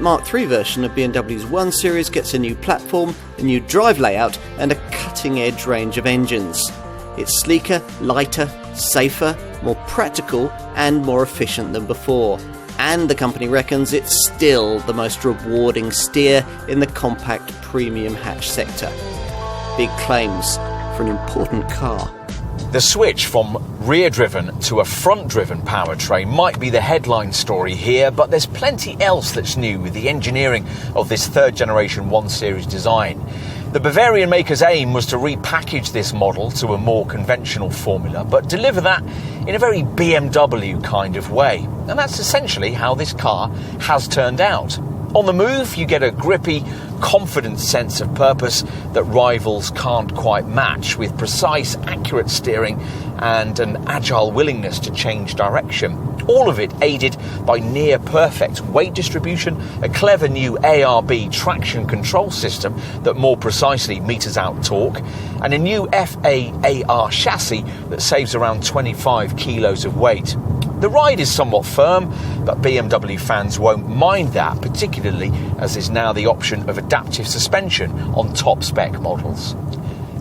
Mark III version of BMW's 1 Series gets a new platform, a new drive layout and a cutting-edge range of engines. It's sleeker, lighter, safer, more practical and more efficient than before. And the company reckons it's still the most rewarding steer in the compact premium hatch sector. Big claims for an important car. The switch from rear-driven to a front-driven powertrain might be the headline story here, but there's plenty else that's new with the engineering of this third-generation 1 Series design. The Bavarian maker's aim was to repackage this model to a more conventional formula, but deliver that in a very BMW kind of way. And that's essentially how this car has turned out. On the move, you get a grippy, confident sense of purpose that rivals can't quite match, with precise, accurate steering and an agile willingness to change direction. All of it aided by near-perfect weight distribution, a clever new ARB traction control system that more precisely meters out torque, and a new FAAR chassis that saves around 25 kilos of weight. The ride is somewhat firm, but BMW fans won't mind that, particularly as there's now the option of adaptive suspension on top-spec models.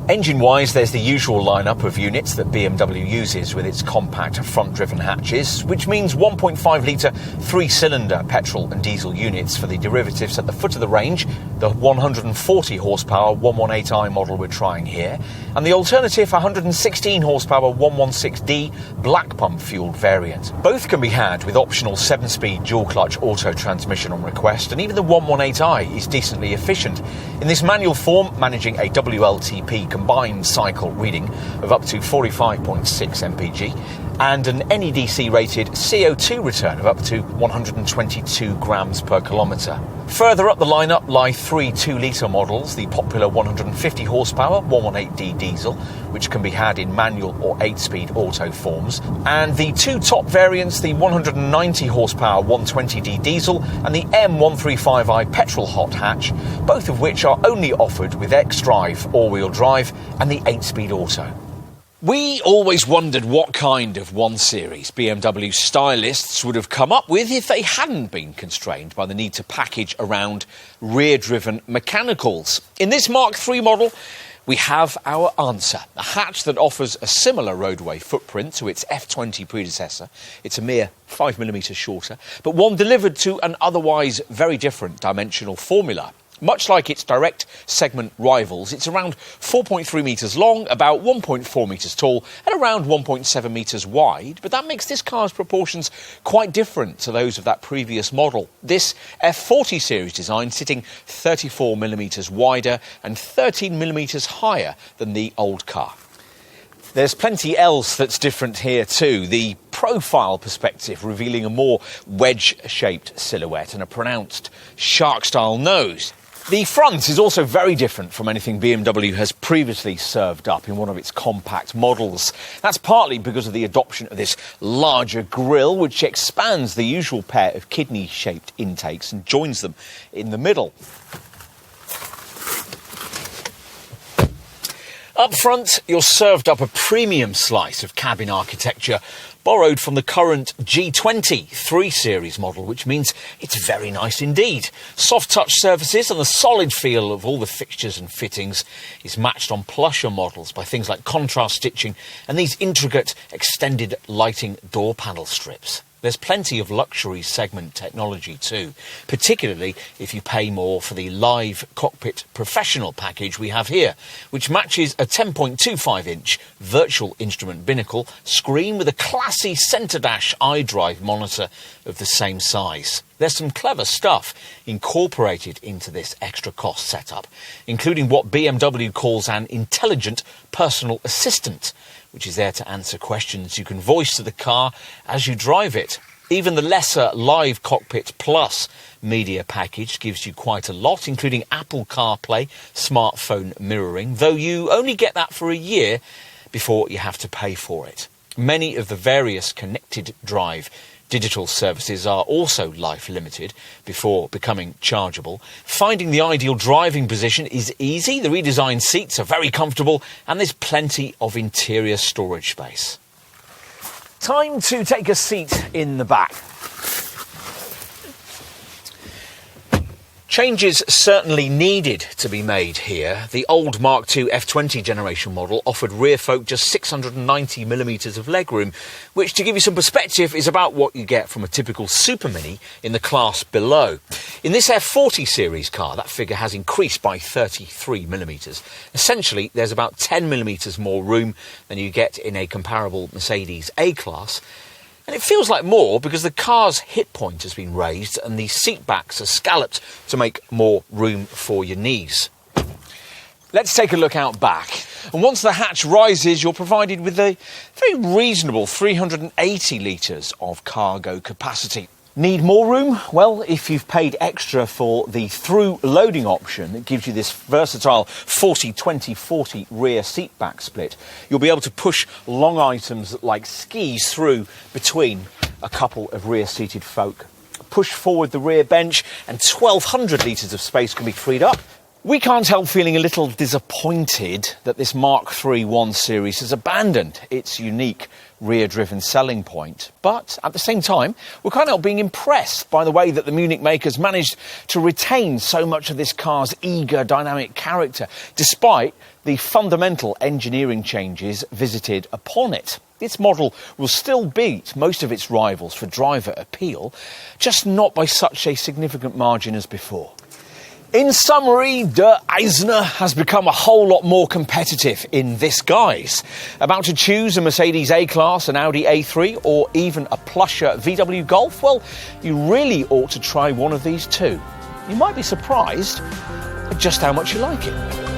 Engine-wise, there's the usual lineup of units that BMW uses with its compact front-driven hatches, which means 1.5-litre three-cylinder petrol and diesel units for the derivatives at the foot of the range, the 140-horsepower 118i model we're trying here, and the alternative 116-horsepower 116D black pump-fueled variant. Both can be had with optional 7-speed dual-clutch auto transmission on request, and even the 118i is decently efficient. In this manual form, managing a WLTP combined cycle reading of up to 45.6 mpg and an NEDC-rated CO2 return of up to 122 grams per kilometre. Further up the lineup lie three 2-litre models, the popular 150-horsepower 118D diesel, which can be had in manual or 8-speed auto forms, and the two top variants, the 190-horsepower 120D diesel and the M135i petrol hot hatch, both of which are only offered with xDrive all-wheel drive and the 8-speed auto. We always wondered what kind of 1 Series BMW stylists would have come up with if they hadn't been constrained by the need to package around rear-driven mechanicals. In this Mark III model, we have our answer. A hatch that offers a similar roadway footprint to its F20 predecessor. It's a mere 5mm shorter, but one delivered to an otherwise very different dimensional formula. Much like its direct segment rivals, it's around 4.3 metres long, about 1.4 metres tall and around 1.7 metres wide, but that makes this car's proportions quite different to those of that previous model. This F40 series design sitting 34mm wider and 13mm higher than the old car. There's plenty else that's different here too. The profile perspective revealing a more wedge-shaped silhouette and a pronounced shark-style nose. The front is also very different from anything BMW has previously served up in one of its compact models. That's partly because of the adoption of this larger grille, which expands the usual pair of kidney-shaped intakes and joins them in the middle. Up front, you're served up a premium slice of cabin architecture borrowed from the current G20 3 Series model, which means it's very nice indeed. Soft touch surfaces and the solid feel of all the fixtures and fittings is matched on plusher models by things like contrast stitching and these intricate extended lighting door panel strips. There's plenty of luxury segment technology too, particularly if you pay more for the Live Cockpit Professional package we have here, which matches a 10.25-inch virtual instrument binnacle screen with a classy centre dash iDrive monitor of the same size. There's some clever stuff incorporated into this extra cost setup, including what BMW calls an intelligent personal assistant, which is there to answer questions you can voice to the car as you drive it. Even the lesser Live Cockpit Plus media package gives you quite a lot, including Apple CarPlay, smartphone mirroring, though you only get that for a year before you have to pay for it. Many of the various connected drive digital services are also life limited before becoming chargeable. Finding the ideal driving position is easy, the redesigned seats are very comfortable, and there's plenty of interior storage space. Time to take a seat in the back. Changes certainly needed to be made here. The old Mark II F20 generation model offered rear folk just 690mm of legroom, which, to give you some perspective, is about what you get from a typical Super Mini in the class below. In this F40 series car, that figure has increased by 33mm. Essentially, there's about 10mm more room than you get in a comparable Mercedes A-Class. And it feels like more because the car's hip point has been raised and the seat backs are scalloped to make more room for your knees. Let's take a look out back. And once the hatch rises, you're provided with a very reasonable 380 litres of cargo capacity. Need more room? Well, if you've paid extra for the through loading option that gives you this versatile 40-20-40 rear seat back split, you'll be able to push long items like skis through between a couple of rear seated folk. Push forward the rear bench and 1,200 litres of space can be freed up. We can't help feeling a little disappointed that this Mark III 1 Series has abandoned its unique rear-driven selling point. But at the same time, we can't help being impressed by the way that the Munich makers managed to retain so much of this car's eager, dynamic character, despite the fundamental engineering changes visited upon it. This model will still beat most of its rivals for driver appeal, just not by such a significant margin as before. In summary, Der Eisner has become a whole lot more competitive in this guise. About to choose a Mercedes A-Class, an Audi A3 or even a plusher VW Golf? Well, you really ought to try one of these too. You might be surprised at just how much you like it.